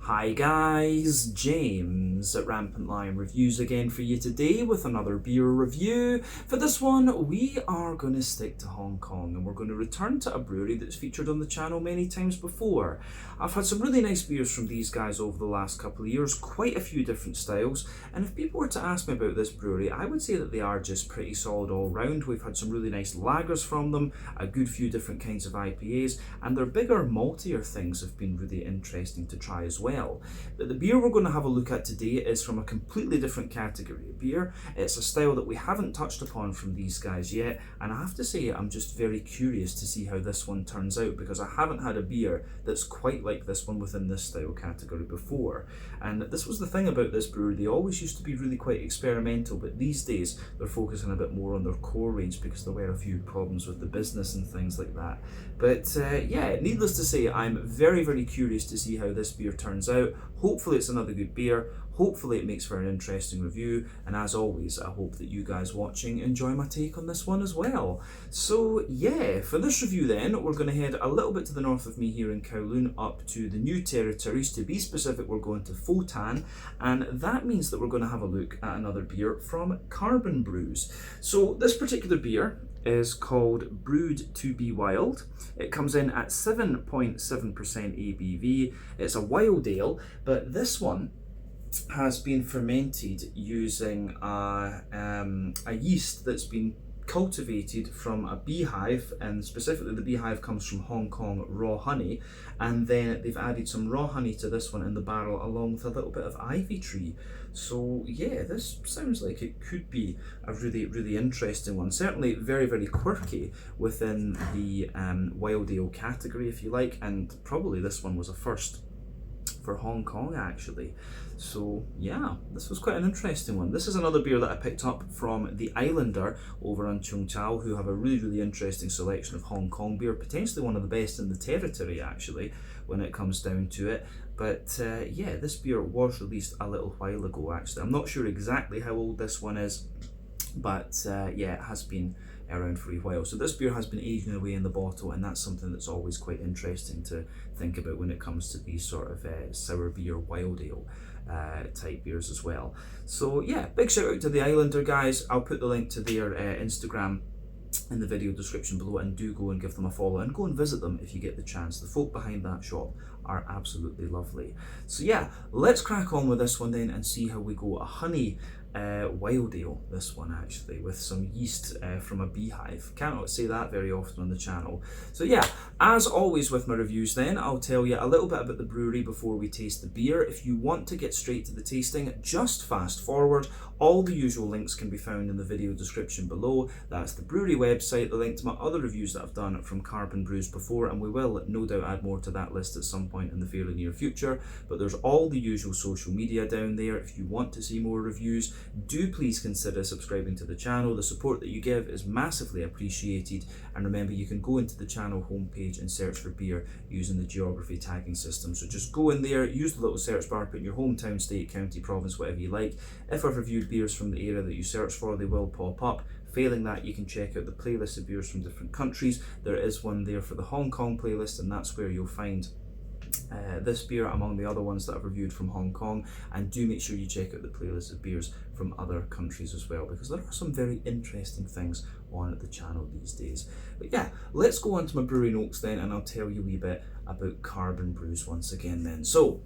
Hi guys, James at Rampant Lion Reviews again for you today with another beer review. For this one, we are going to stick to Hong Kong and we're going to return to a brewery that's featured on the channel many times before. I've had some really nice beers from these guys over the last couple of years, quite a few different styles, and if people were to ask me about this brewery, I would say that they are just pretty solid all round. We've had some really nice lagers from them, a good few different kinds of IPAs, and their bigger, maltier things have been really interesting to try as well. But the beer we're going to have a look at today is from a completely different category of beer. It's a style that we haven't touched upon from these guys yet, and I have to say I'm just very curious to see how this one turns out, because I haven't had a beer that's quite like this one within this style category before. And this was the thing about this brewery, they always used to be really quite experimental, but these days they're focusing a bit more on their core range because there were a few problems with the business and things like that. But yeah, needless to say, I'm very, very curious to see how this beer turns out. Hopefully it's another good beer, hopefully it makes for an interesting review, and as always I hope that you guys watching enjoy my take on this one as well. So yeah, for this review then, we're going to head a little bit to the north of me here in Kowloon up to the New Territories. To be specific, we're going to Pho Tan, and that means that we're going to have a look at another beer from Carbon Brews. So this particular beer is called Brewed to be Wild. It comes in at 7.7% ABV. It's a wild ale, but this one has been fermented using a yeast that's been cultivated from a beehive, and specifically the beehive comes from Hong Kong raw honey, and then they've added some raw honey to this one in the barrel along with a little bit of ivy tree. So yeah, this sounds like it could be a really, really interesting one. Certainly very, very quirky within the wild ale category, if you like, and probably this one was a first for Hong Kong actually. So yeah, this was quite an interesting one. This is another beer that I picked up from the Islander over on Chung Chau, who have a really, really interesting selection of Hong Kong beer, potentially one of the best in the territory actually when it comes down to it. But yeah, this beer was released a little while ago actually. I'm not sure exactly how old this one is, but yeah, it has been around for a while. So this beer has been aging away in the bottle, and that's something that's always quite interesting to think about when it comes to these sort of sour beer, wild ale type beers as well. So yeah, big shout out to the Islander guys. I'll put the link to their Instagram in the video description below, and do go and give them a follow and go and visit them if you get the chance. The folk behind that shop are absolutely lovely. So yeah, let's crack on with this one then and see how we go. A honey wild ale, this one actually, with some yeast from a beehive. Cannot say that very often on the channel. So yeah, as always with my reviews then, I'll tell you a little bit about the brewery before we taste the beer. If you want to get straight to the tasting, just fast forward. All the usual links can be found in the video description below. That's the brewery website, the link to my other reviews that I've done from Carbon Brews before, and we will no doubt add more to that list at some point in the fairly near future. But there's all the usual social media down there. If you want to see more reviews, do please consider subscribing to the channel. The support that you give is massively appreciated, and remember, you can go into the channel homepage and search for beer using the geography tagging system. So just go in there, use the little search bar, put in your hometown, state, county, province, whatever you like. If I've reviewed beers from the area that you search for, they will pop up. Failing that, you can check out the playlist of beers from different countries. There is one there for the Hong Kong playlist, and that's where you'll find this beer among the other ones that I've reviewed from Hong Kong. And do make sure you check out the playlist of beers from other countries as well, because there are some very interesting things on the channel these days. But yeah, let's go on to my brewery notes then, and I'll tell you a wee bit about Carbon Brews once again then. So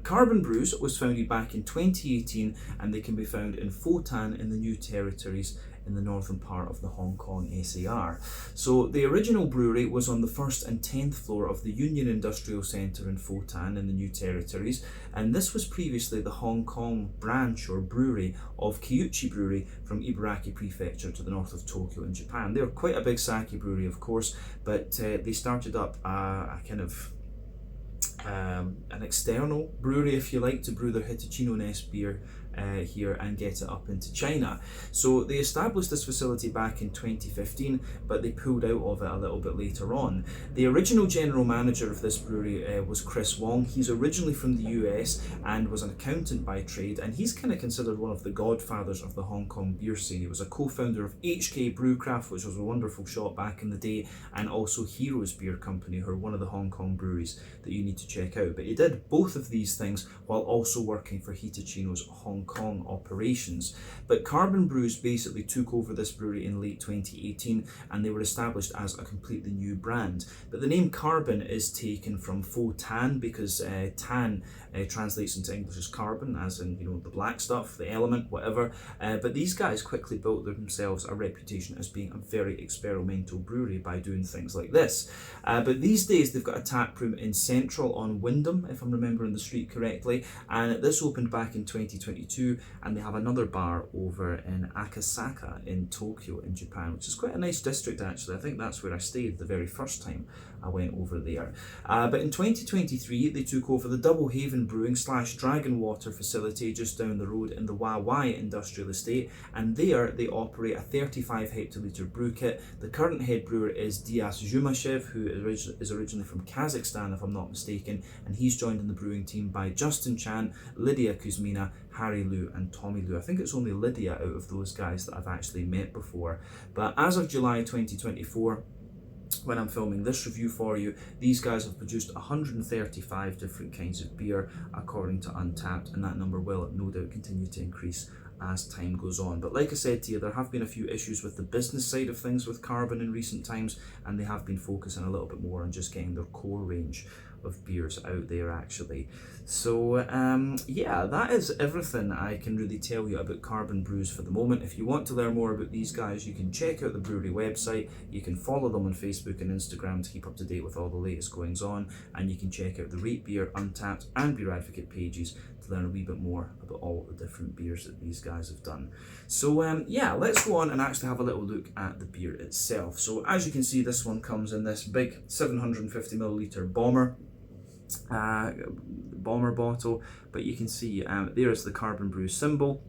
Carbon Brews was founded back in 2018, and they can be found in Pho Tan in the New Territories in the northern part of the Hong Kong SAR. So the original brewery was on the 1st and 10th floor of the Union Industrial Centre in Pho Tan in the New Territories, and this was previously the Hong Kong branch or brewery of Kyuchi Brewery from Ibaraki Prefecture to the north of Tokyo in Japan. They're quite a big sake brewery, of course, but they started up a kind of an external brewery, if you like, to brew their Hitachino Nest beer here and get it up into China. So they established this facility back in 2015, but they pulled out of it a little bit later on. The original general manager of this brewery was Chris Wong. He's originally from the US and was an accountant by trade, and he's kind of considered one of the godfathers of the Hong Kong beer scene. He was a co-founder of HK Brewcraft, which was a wonderful shop back in the day, and also Heroes Beer Company, who are one of the Hong Kong breweries that you need to check out. But he did both of these things while also working for Hitachino's Hong Kong operations. But Carbon Brews basically took over this brewery in late 2018, and they were established as a completely new brand. But the name Carbon is taken from faux tan, because tan translates into English as carbon, as in, you know, the black stuff, the element, whatever. But these guys quickly built themselves a reputation as being a very experimental brewery by doing things like this. But these days they've got a tap room in Central on Wyndham, if I'm remembering the street correctly, and this opened back in 2022, and they have another bar over in Akasaka in Tokyo in Japan, which is quite a nice district actually. I think that's where I stayed the very first time I went over there. But in 2023 they took over the Double Haven Brewing / Dragon Water facility just down the road in the Wai Industrial Estate, and there they operate a 35 hectolitre brew kit. The current head brewer is Dias Jumashev, who is originally from Kazakhstan if I'm not mistaken, and he's joined in the brewing team by Justin Chan, Lydia Kuzmina, Harry Liu and Tommy Liu. I think it's only Lydia out of those guys that I've actually met before. But as of July 2024, when I'm filming this review for you, these guys have produced 135 different kinds of beer according to Untappd, and that number will no doubt continue to increase as time goes on. But like I said to you, there have been a few issues with the business side of things with Carbon in recent times, and they have been focusing a little bit more on just getting their core range of beers out there actually. So yeah, that is everything I can really tell you about Carbon Brews for the moment. If you want to learn more about these guys, you can check out the brewery website, you can follow them on Facebook and Instagram to keep up to date with all the latest goings on, and you can check out the Rate Beer, Untappd and Beer Advocate pages to learn a wee bit more about all the different beers that these guys have done. So yeah, let's go on and actually have a little look at the beer itself. So as you can see, this one comes in this big 750ml bomber bottle, but you can see there's the Carbon Brew symbol.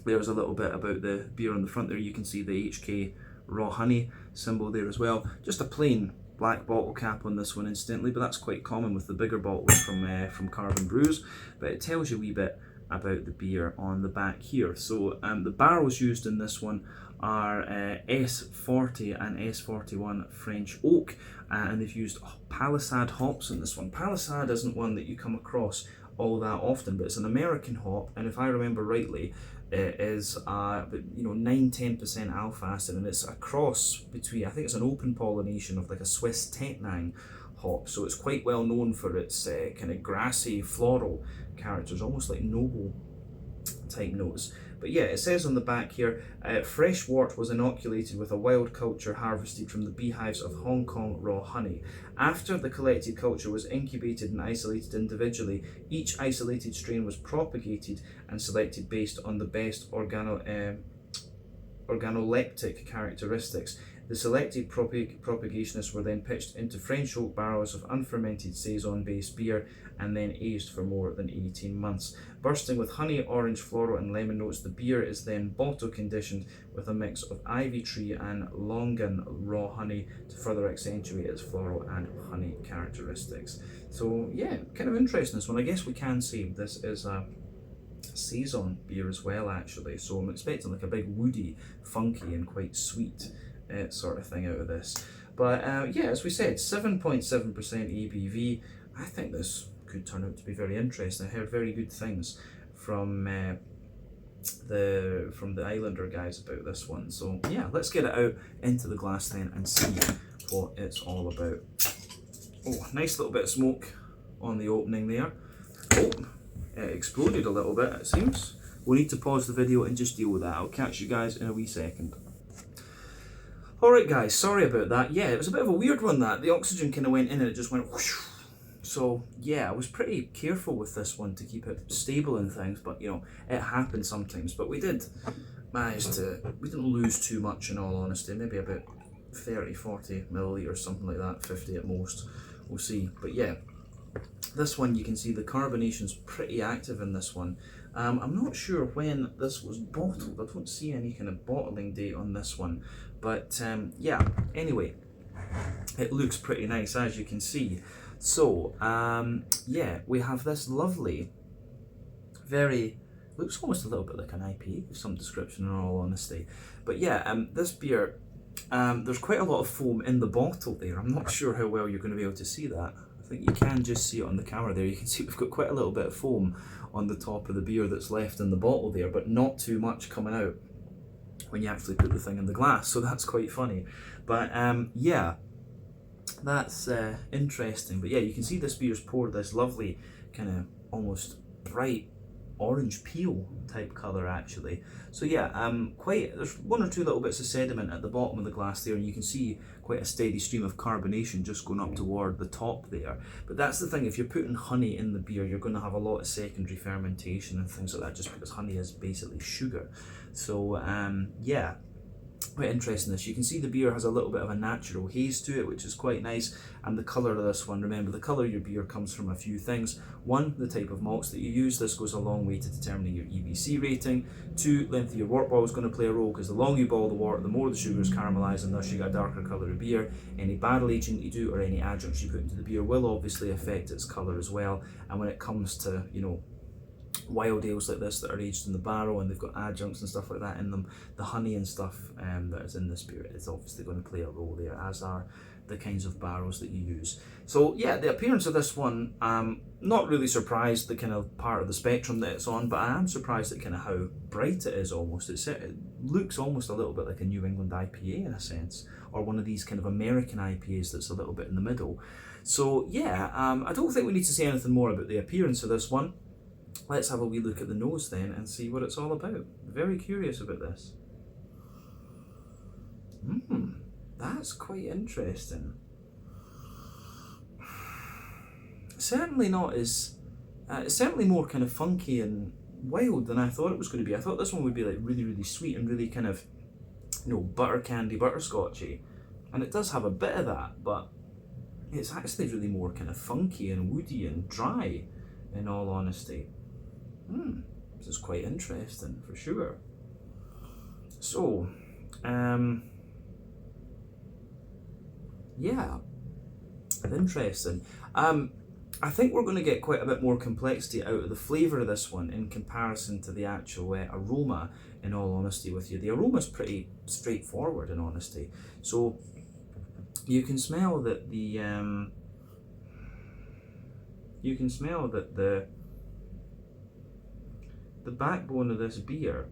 There's a little bit about the beer on the front there. You can see the HK Raw Honey symbol there as well. Just a plain black bottle cap on this one incidentally, but that's quite common with the bigger bottles from Carbon Brews. But it tells you a wee bit about the beer on the back here. So the barrels used in this one are S40 and S41 French oak, and they've used Palisade hops in this one. Palisade isn't one that you come across all that often, but it's an American hop, and if I remember rightly, it is 9-10% alpha acid, and it's a cross between, I think it's an open pollination of like a Swiss Tettnang hop, so it's quite well known for its kind of grassy floral characters, almost like noble type notes. But yeah, it says on the back here, fresh wort was inoculated with a wild culture harvested from the beehives of Hong Kong raw honey. After the collected culture was incubated and isolated individually, each isolated strain was propagated and selected based on the best organoleptic characteristics. The selected propagationists were then pitched into French oak barrels of unfermented saison-based beer and then aged for more than 18 months. Bursting with honey, orange, floral and lemon notes, the beer is then bottle conditioned with a mix of ivy tree and longan raw honey to further accentuate its floral and honey characteristics. So yeah, kind of interesting this one. I guess we can say this is a saison beer as well actually, so I'm expecting like a big woody, funky and quite sweet sort of thing out of this. But yeah, as we said, 7.7% ABV. I think this could turn out to be very interesting. I heard very good things from the Islander guys about this one. So yeah, let's get it out into the glass then and see what it's all about. Oh, nice little bit of smoke on the opening there. Oh, it exploded a little bit it seems. We'll need to pause the video and just deal with that. I'll catch you guys in a wee second. Alright guys, sorry about that. Yeah, it was a bit of a weird one that. The oxygen kind of went in and it just went whoosh. So yeah, I was pretty careful with this one to keep it stable and things, but you know, it happens sometimes. But we did manage to, we didn't lose too much in all honesty, maybe about 30-40 millilitres, something like that, 50 at most, we'll see. But yeah, this one you can see the carbonation's pretty active in this one. I'm not sure when this was bottled. I don't see any kind of bottling date on this one, but yeah, anyway, it looks pretty nice, as you can see. So yeah, we have this lovely, looks almost a little bit like an IPA with some description, in all honesty. But yeah, this beer, there's quite a lot of foam in the bottle there. I'm not sure how well you're going to be able to see that. I think you can just see it on the camera there. You can see we've got quite a little bit of foam on the top of the beer that's left in the bottle there, but not too much coming out when you actually put the thing in the glass, so that's quite funny. But yeah, that's interesting. But yeah, you can see this beer's poured this lovely kind of almost bright orange peel type colour actually. So yeah, there's one or two little bits of sediment at the bottom of the glass there, and you can see quite a steady stream of carbonation just going up toward the top there. But that's the thing, if you're putting honey in the beer, you're going to have a lot of secondary fermentation and things like that, just because honey is basically sugar. So yeah, quite interesting this. You can see the beer has a little bit of a natural haze to it, which is quite nice. And the colour of this one, remember, the colour of your beer comes from a few things. One, the type of malts that you use. This goes a long way to determining your EBC rating. Two, length of your wort boil is going to play a role, because the longer you boil the wort, the more the sugar is caramelised, and thus you get a darker colour of beer. Any barrel aging you do or any adjuncts you put into the beer will obviously affect its colour as well. And when it comes to, you know, wild ales like this that are aged in the barrel and they've got adjuncts and stuff like that in them, the honey and stuff that is in the spirit is obviously going to play a role there, as are the kinds of barrels that you use. So yeah, the appearance of this one, not really surprised the kind of part of the spectrum that it's on, but I am surprised at kind of how bright it is almost. It looks almost a little bit like a New England IPA in a sense, or one of these kind of American IPAs that's a little bit in the middle. So yeah, I don't think we need to say anything more about the appearance of this one. Let's have a wee look at the nose then and see what it's all about. Very curious about this. That's quite interesting. Certainly not as, it's certainly more kind of funky and wild than I thought it was going to be. I thought this one would be like really, really sweet and really kind of, you know, butter candy, butterscotchy. And it does have a bit of that, but it's actually really more kind of funky and woody and dry, in all honesty. This is quite interesting for sure. So, yeah, interesting. I think we're going to get quite a bit more complexity out of the flavour of this one in comparison to the actual aroma, in all honesty with you. The aroma is pretty straightforward, in honesty. So, you can smell that the backbone of this beer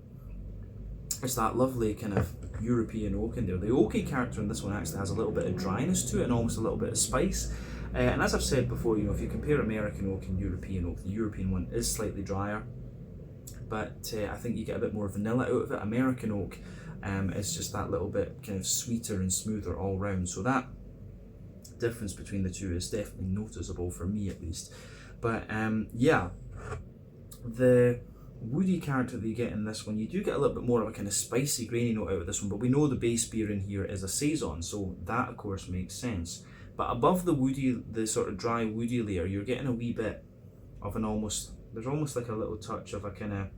is that lovely kind of European oak in there. The oaky character in this one actually has a little bit of dryness to it and almost a little bit of spice. And as I've said before, you know, if you compare American oak and European oak, the European one is slightly drier, but I think you get a bit more vanilla out of it. American oak is just that little bit kind of sweeter and smoother all round. So that difference between the two is definitely noticeable for me, at least. But yeah, the woody character that you get in this one, you do get a little bit more of a kind of spicy, grainy note out of this one, but we know the base beer in here is a saison, so that of course makes sense. But above the woody, the sort of dry woody layer, you're getting a wee bit of an there's almost like a little touch of a kind of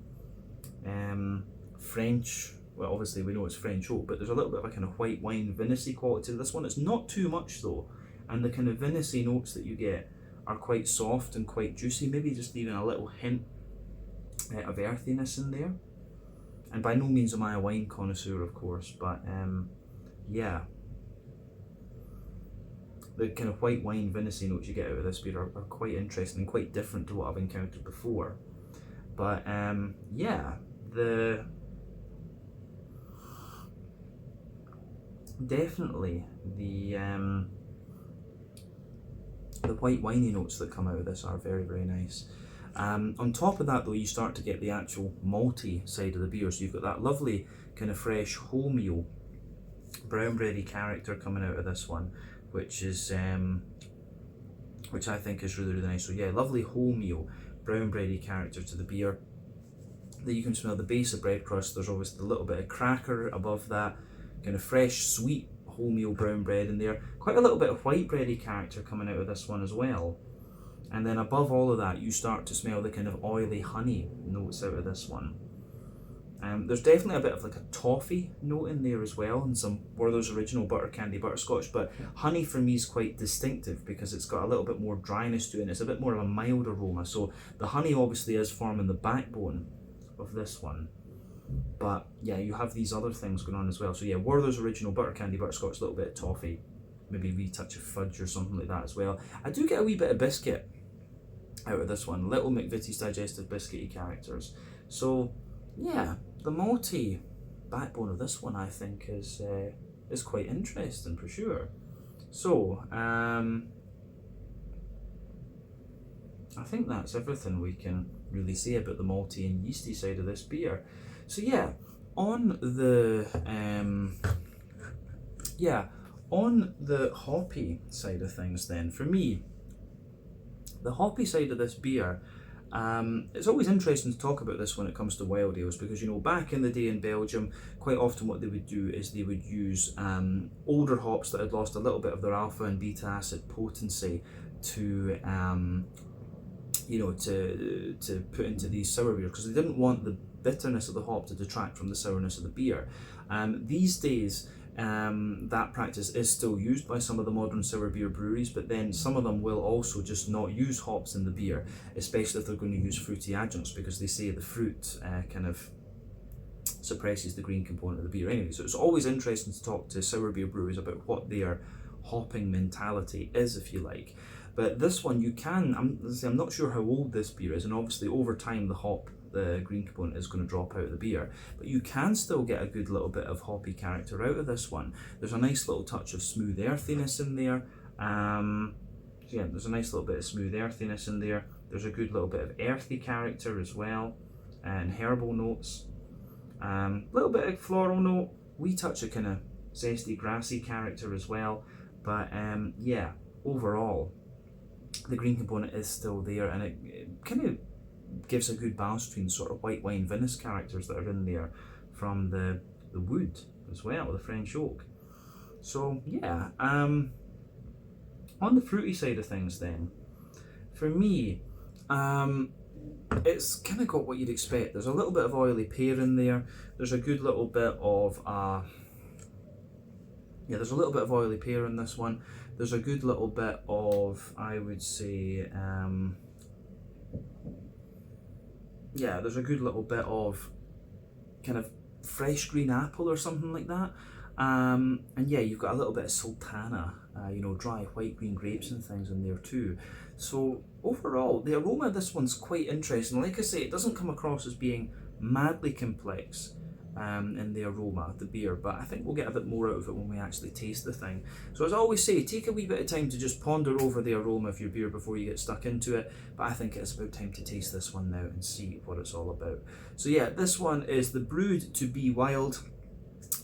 French, well obviously we know it's French oak, but there's a little bit of a kind of white wine vinous quality to this one. It's not too much though, and the kind of vinous notes that you get are quite soft and quite juicy, maybe just even a little hint of earthiness in there. And by no means am I a wine connoisseur, of course, but yeah, the kind of white wine vinous notes you get out of this beer are quite interesting and quite different to what I've encountered before. But yeah, definitely the white winey notes that come out of this are very, very nice. On top of that though, you start to get the actual malty side of the beer, so you've got that lovely kind of fresh wholemeal brown bready character coming out of this one, which is which I think is really, really nice. So yeah, lovely wholemeal brown bready character to the beer. Then you can smell the base of bread crust. There's always a little bit of cracker above that, kind of fresh sweet wholemeal brown bread in there. Quite a little bit of white bready character coming out of this one as well. And then above all of that, you start to smell the kind of oily honey notes out of this one. There's definitely a bit of like a toffee note in there as well, and some Werther's Original butter candy butterscotch, but honey for me is quite distinctive because it's got a little bit more dryness to it and it's a bit more of a mild aroma. So the honey obviously is forming the backbone of this one. But yeah, you have these other things going on as well. So yeah, Werther's Original butter candy butterscotch, a little bit of toffee, maybe a wee touch of fudge or something like that as well. I do get a wee bit of biscuit out of this one, little McVitie's digestive biscuity characters. So yeah, the malty backbone of this one I think is quite interesting for sure. So I think that's everything we can really say about the malty and yeasty side of this beer. So yeah, on the hoppy side of things then, for me, the hoppy side of this beer, it's always interesting to talk about this when it comes to wild ales, because you know, back in the day in Belgium, quite often what they would do is they would use older hops that had lost a little bit of their alpha and beta acid potency to to put into these sour beers, because they didn't want the bitterness of the hop to detract from the sourness of the beer. These days, that practice is still used by some of the modern sour beer breweries, but then some of them will also just not use hops in the beer, especially if they're going to use fruity adjuncts, because they say the fruit kind of suppresses the green component of the beer anyway. So it's always interesting to talk to sour beer breweries about what their hopping mentality is, if you like. But this one, you can, I'm not sure how old this beer is, and obviously over time the green component is going to drop out of the beer, but you can still get a good little bit of hoppy character out of this one. There's a nice little touch of smooth earthiness in there. Yeah, there's a nice little bit of smooth earthiness in there. There's a good little bit of earthy character as well, and herbal notes. Little bit of floral note, wee touch of kind of zesty grassy character as well. But yeah, overall, the green component is still there, and it kind of gives a good balance between the sort of white wine vinous characters that are in there from the wood as well, the French oak. So yeah, on the fruity side of things then, for me, it's kind of got what you'd expect. There's a little bit of oily pear in there. There's a good little bit of there's a little bit of oily pear in this one. There's a good little bit of, I would say, there's a good little bit of kind of fresh green apple or something like that. And yeah, you've got a little bit of sultana, dry white green grapes and things in there too. So overall, the aroma of this one's quite interesting. Like I say, it doesn't come across as being madly complex in the aroma of the beer, but I think we'll get a bit more out of it when we actually taste the thing. So as I always say, take a wee bit of time to just ponder over the aroma of your beer before you get stuck into it, but I think it's about time to taste this one now and see what it's all about. So yeah, this one is the Brewed to Be Wild,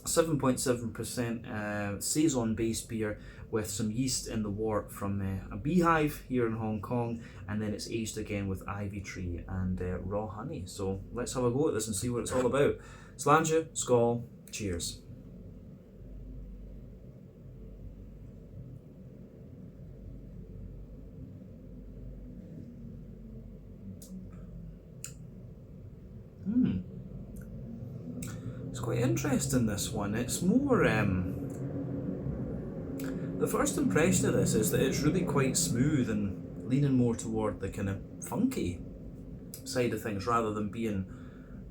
7.7% Saison based beer with some yeast in the wort from a beehive here in Hong Kong, and then it's aged again with ivy tree and raw honey. So let's have a go at this and see what it's all about. Slàinte, skål, cheers. It's quite interesting, this one. It's more, the first impression of this is that it's really quite smooth and leaning more toward the kind of funky side of things rather than being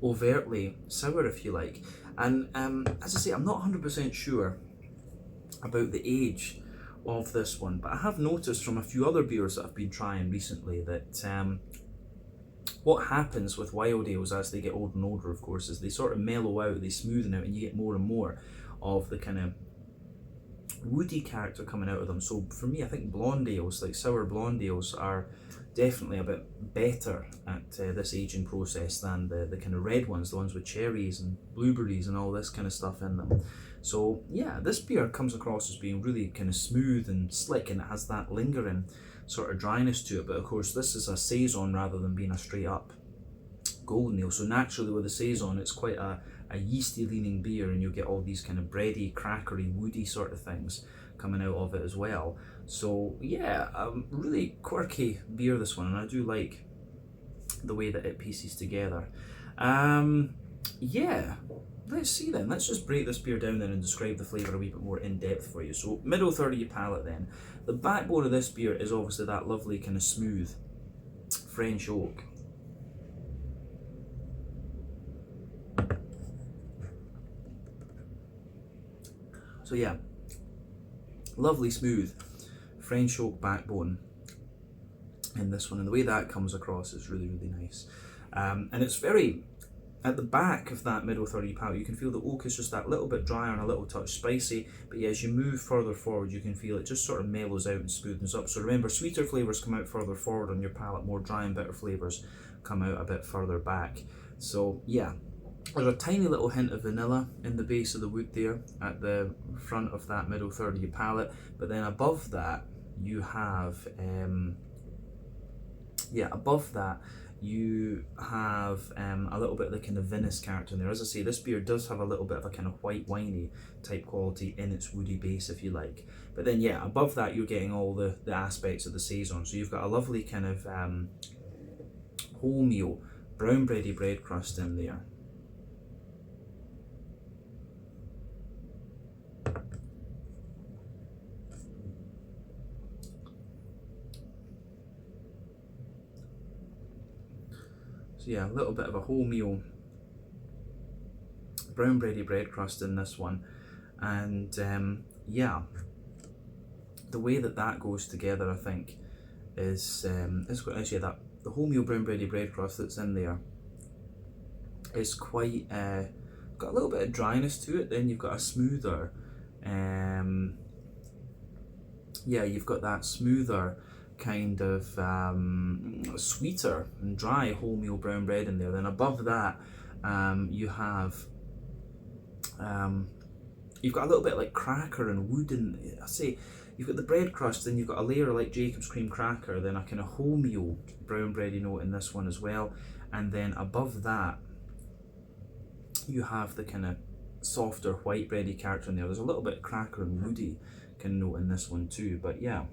overtly sour, if you like. And as I say, I'm not 100% sure about the age of this one, but I have noticed from a few other beers that I've been trying recently that what happens with wild ales as they get older and older, of course, is they sort of mellow out, they smoothen out, and you get more and more of the kind of woody character coming out of them. So for me, I think blonde ales, like sour blonde ales, are definitely a bit better at this aging process than the kind of red ones, the ones with cherries and blueberries and all this kind of stuff in them. So yeah, this beer comes across as being really kind of smooth and slick, and it has that lingering sort of dryness to it. But of course, this is a saison rather than being a straight up golden ale. So naturally with a saison, it's quite a yeasty leaning beer, and you'll get all these kind of bready, crackery, woody sort of things coming out of it as well. So yeah, really quirky beer, this one, and I do like the way that it pieces together. Yeah, let's see then. Let's just break this beer down then and describe the flavour a wee bit more in depth for you. So middle third of your palate then. The backbone of this beer is obviously that lovely kind of smooth French oak. So yeah, lovely smooth French oak backbone in this one, and the way that comes across is really, really nice. And it's very, at the back of that middle third of your palate, you can feel the oak is just that little bit drier and a little touch spicy, but yeah, as you move further forward, you can feel it just sort of mellows out and smoothens up. So remember, sweeter flavours come out further forward on your palate, more dry and bitter flavours come out a bit further back. So yeah, there's a tiny little hint of vanilla in the base of the wood there at the front of that middle third of your palate, but then above that you have a little bit of the kind of vinous character in there. As I say, this beer does have a little bit of a kind of white winey type quality in its woody base, if you like. But then yeah, above that you're getting all the aspects of the saison. So you've got a lovely kind of wholemeal brown bready bread crust in there. So yeah, a little bit of a wholemeal brown bready bread crust in this one, and yeah, the way that goes together, I think, is actually that the wholemeal brown bready bread crust that's in there is quite got a little bit of dryness to it. Then you've got a smoother, you've got that smoother kind of sweeter and dry wholemeal brown bread in there. Then above that, you have you've got a little bit like cracker and wood, and I say you've got the bread crust, then you've got a layer like Jacob's cream cracker, then a kind of wholemeal brown bready note in this one as well, and then above that you have the kind of softer white bready character in there. There's a little bit of cracker and woody kind of note in this one too, but yeah.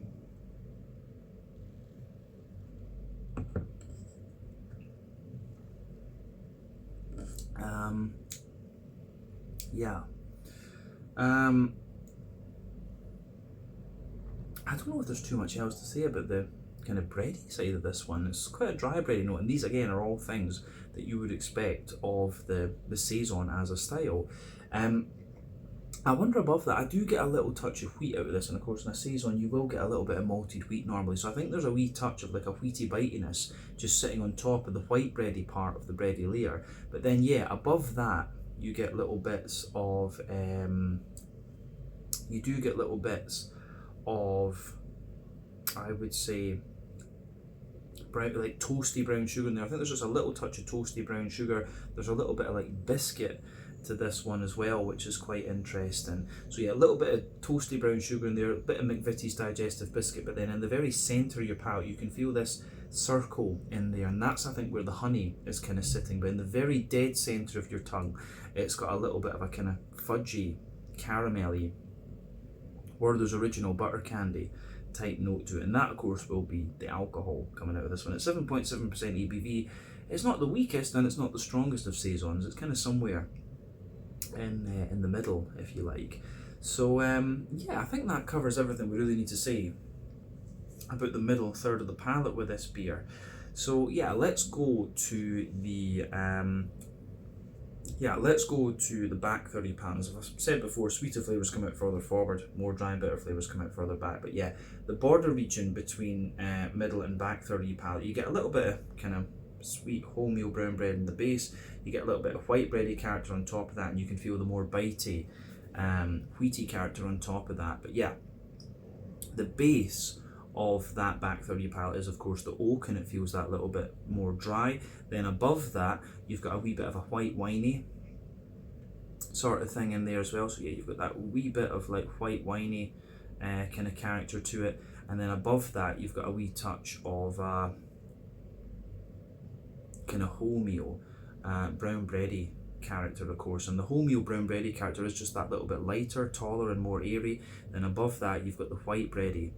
I don't know if there's too much else to say about the kind of bready side of this one. It's quite a dry bready note, and these again are all things that you would expect of the saison as a style. I wonder above that, I do get a little touch of wheat out of this, and of course in a saison you will get a little bit of malted wheat normally, so I think there's a wee touch of like a wheaty bitiness just sitting on top of the white bready part of the bready layer. But then yeah, above that you get little bits of I would say brown, like toasty brown sugar in there. I think there's just a little touch of toasty brown sugar. There's a little bit of like biscuit to this one as well, which is quite interesting. So yeah, a little bit of toasty brown sugar in there, a bit of McVitie's digestive biscuit, but then in the very centre of your palate you can feel this circle in there, and that's I think where the honey is kind of sitting. But in the very dead centre of your tongue, it's got a little bit of a kind of fudgy, caramelly, Werther's Original butter candy type note to it, and that of course will be the alcohol coming out of this one. It's 7.7% ABV. It's not the weakest and it's not the strongest of saisons. It's kind of somewhere in the middle, if you like. So yeah, I think that covers everything we really need to say about the middle third of the palate with this beer. So yeah, let's go to the back third of your palate. As I've said before, sweeter flavours come out further forward, more dry and bitter flavours come out further back. But yeah, the border region between middle and back third of your palate, you get a little bit of kind of sweet wholemeal brown bread in the base, you get a little bit of white bready character on top of that, and you can feel the more bitey wheaty character on top of that. But yeah, the base of that back third of your palate is of course the oak, and it feels that little bit more dry. Then above that you've got a wee bit of a white winey sort of thing in there as well. So yeah, you've got that wee bit of like white winey kind of character to it, and then above that you've got a wee touch of kind of wholemeal brown bready character, of course, and the wholemeal brown bready character is just that little bit lighter, taller, and more airy. Then above that, you've got the white bready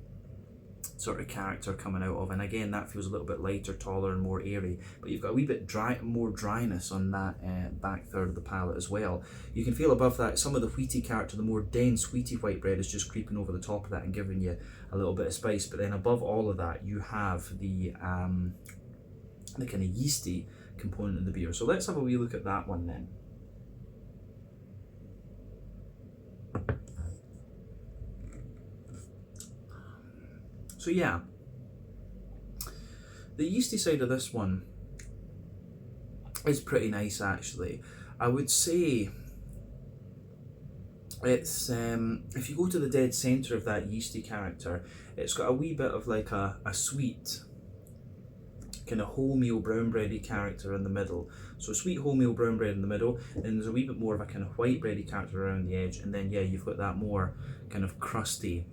sort of character coming out of, and again that feels a little bit lighter, taller, and more airy, but you've got a wee bit more dryness on that back third of the palate as well. You can feel above that some of the wheaty character, the more dense wheaty white bread is just creeping over the top of that and giving you a little bit of spice, but then above all of that you have the kind of yeasty component of the beer. So let's have a wee look at that one then. So yeah, the yeasty side of this one is pretty nice actually. I would say it's, if you go to the dead centre of that yeasty character, it's got a wee bit of like a sweet kind of wholemeal brown bready character in the middle. So sweet wholemeal brown bread in the middle, then there's a wee bit more of a kind of white bready character around the edge, and then yeah, you've got that more kind of crusty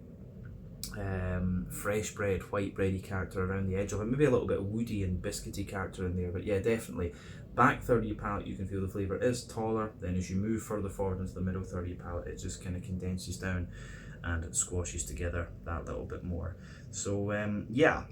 fresh bread, white bready character around the edge of it. Maybe a little bit of woody and biscuity character in there, but yeah, definitely back third of your palate you can feel the flavour is taller. Then as you move further forward into the middle third of your palate, it just kind of condenses down and it squashes together that little bit more. So yeah,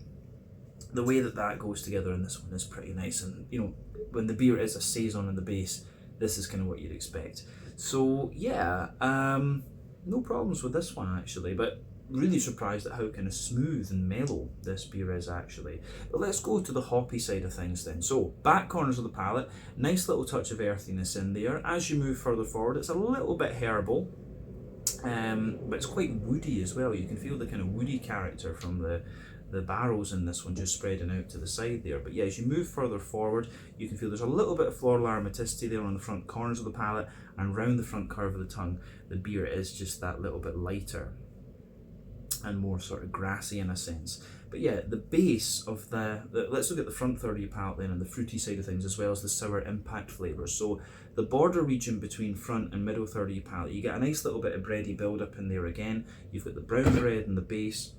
the way that goes together in this one is pretty nice, and you know, when the beer is a saison in the base, this is kind of what you'd expect. So yeah, no problems with this one actually, but really surprised at how kind of smooth and mellow this beer is actually. But let's go to the hoppy side of things then. So back corners of the palate, nice little touch of earthiness in there. As you move further forward, it's a little bit herbal, but it's quite woody as well. You can feel the kind of woody character from the barrels in this one just spreading out to the side there. But yeah, as you move further forward, you can feel there's a little bit of floral aromaticity there on the front corners of the palate, and round the front curve of the tongue, the beer is just that little bit lighter and more sort of grassy in a sense. But yeah, the base of let's look at the front third of your palate then, and the fruity side of things, as well as the sour impact flavours. So the border region between front and middle third of your palate, you get a nice little bit of bready build up in there again. You've got the brown bread in the base,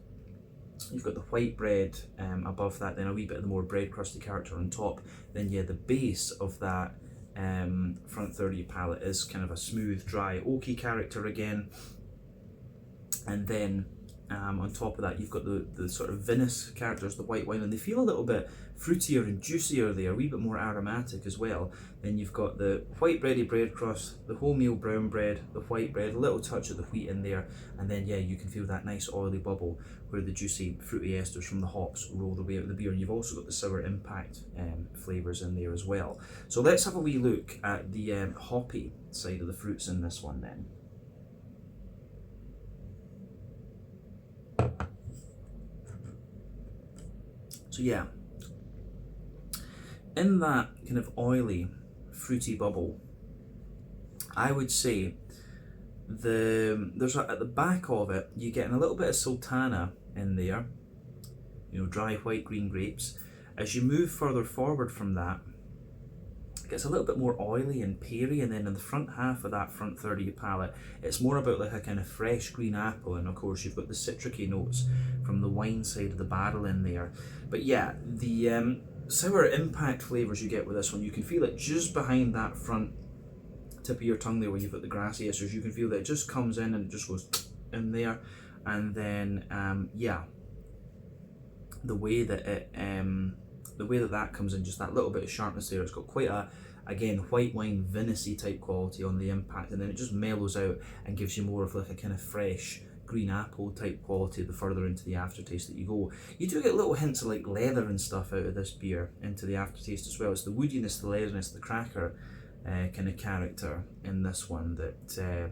you've got the white bread above that, then a wee bit of the more bread crusty character on top. Then yeah, the base of that front third of your palate is kind of a smooth, dry, oaky character again. And then on top of that, you've got the sort of vinous characters, the white wine, and they feel a little bit fruitier and juicier there, a wee bit more aromatic as well. Then you've got the white bready bread crust, the wholemeal brown bread, the white bread, a little touch of the wheat in there, and then yeah, you can feel that nice oily bubble where the juicy fruity esters from the hops roll their way out of the beer. And you've also got the sour impact flavours in there as well. So let's have a wee look at the hoppy side of the fruits in this one then. So yeah, in that kind of oily, fruity bubble, I would say at the back of it, you're getting a little bit of sultana in there, you know, dry white green grapes. As you move further forward from that, it gets a little bit more oily and peary, and then in the front half of that front third of your palate, it's more about like a kind of fresh green apple, and of course you've got the citricy notes from the wine side of the barrel in there. But yeah, the sour impact flavours you get with this one, you can feel it just behind that front tip of your tongue there where you've got the grassy esters. You can feel that it just comes in and it just goes in there, and then yeah, the way that comes in, just that little bit of sharpness there, it's got quite a, again, white wine vinous-y type quality on the impact, and then it just mellows out and gives you more of like a kind of fresh green apple type quality the further into the aftertaste that you go. You do get little hints of like leather and stuff out of this beer into the aftertaste as well. It's the woodiness, the leatheriness, the cracker kind of character in this one that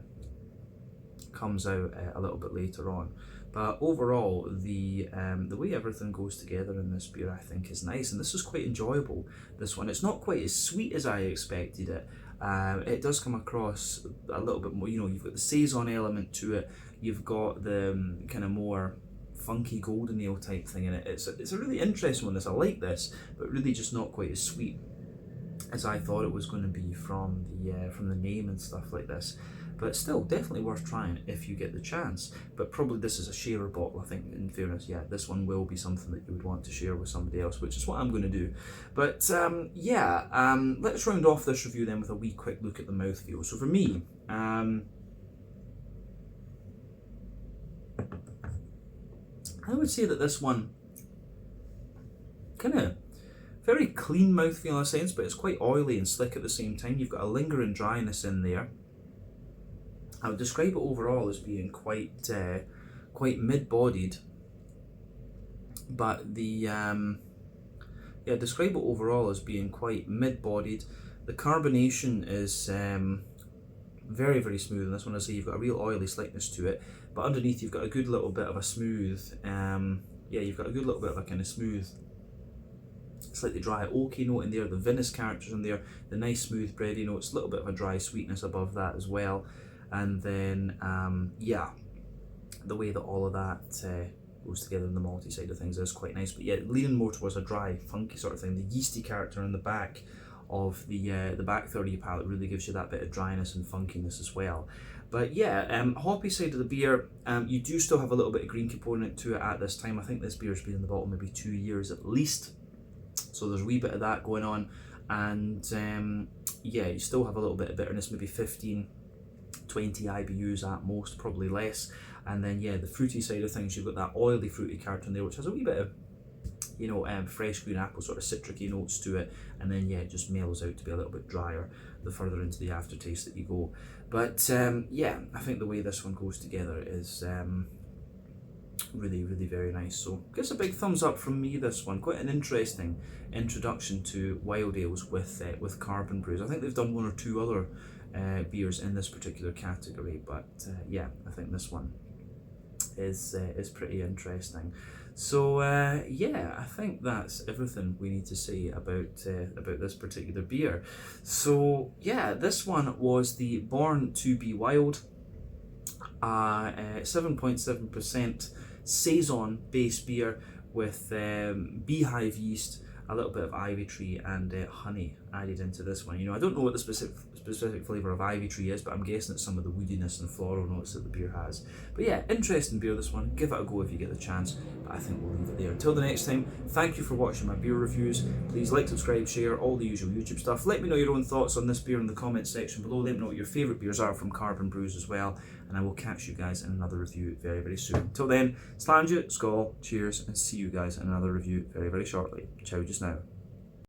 comes out a little bit later on. But overall, the way everything goes together in this beer, I think, is nice, and this is quite enjoyable. This one, it's not quite as sweet as I expected it. It does come across a little bit more, you know, you've got the saison element to it, you've got the kind of more funky golden ale type thing in it. It's a really interesting one. I like this, but really just not quite as sweet as I thought it was going to be from the name and stuff like this. but still definitely worth trying if you get the chance. But probably this is a sharer bottle, I think, in fairness. Yeah, this one will be something that you would want to share with somebody else, which is what I'm going to do. But let's round off this review then with a wee quick look at the mouthfeel. So for me, I would say that this one kind of very clean mouthfeel in a sense, but it's quite oily and slick at the same time. You've got a lingering dryness in there. I would describe it overall as being quite mid-bodied, but describe it overall as being quite mid-bodied. The carbonation is very, very smooth in this one. I say you've got a real oily slickness to it, but underneath you've got a good little bit of a smooth, you've got a good little bit of a kind of smooth, slightly dry oaky note in there, the vinous characters in there, the nice smooth bready notes, a little bit of a dry sweetness above that as well, and then the way that all of that goes together in the malty side of things is quite nice, but yeah, leaning more towards a dry, funky sort of thing. The yeasty character in the back of the back third of your palate really gives you that bit of dryness and funkiness as well. But yeah, hoppy side of the beer, you do still have a little bit of green component to it at this time. I think this beer's been in the bottle maybe 2 years at least, so there's a wee bit of that going on, and you still have a little bit of bitterness, maybe 15, 20 IBUs at most, probably less. And then the fruity side of things, you've got that oily fruity character in there, which has a wee bit of fresh green apple sort of citricy notes to it, and then it just mellows out to be a little bit drier the further into the aftertaste that you go. But I think the way this one goes together is really, really very nice. So gives a big thumbs up from me, this one. Quite an interesting introduction to wild ales with Carbon Brews. I think they've done one or two other beers in this particular category, but I think this one is pretty interesting. So I think that's everything we need to say about this particular beer. So this one was the Born to Be Wild, 7.7% saison based beer with beehive yeast, a little bit of ivy tree, and honey added into this one. I don't know what the specific flavour of ivy tree is, but I'm guessing it's some of the woodiness and floral notes that the beer has. But interesting beer, this one. Give it a go if you get the chance, but I think we'll leave it there. Until the next time, thank you for watching my beer reviews. Please like, subscribe, share, all the usual YouTube stuff. Let me know your own thoughts on this beer in the comments section below. Let me know what your favourite beers are from Carbon Brews as well, and I will catch you guys in another review very, very soon. Until then, slàinte, skål, cheers, and see you guys in another review very, very shortly. Ciao just now.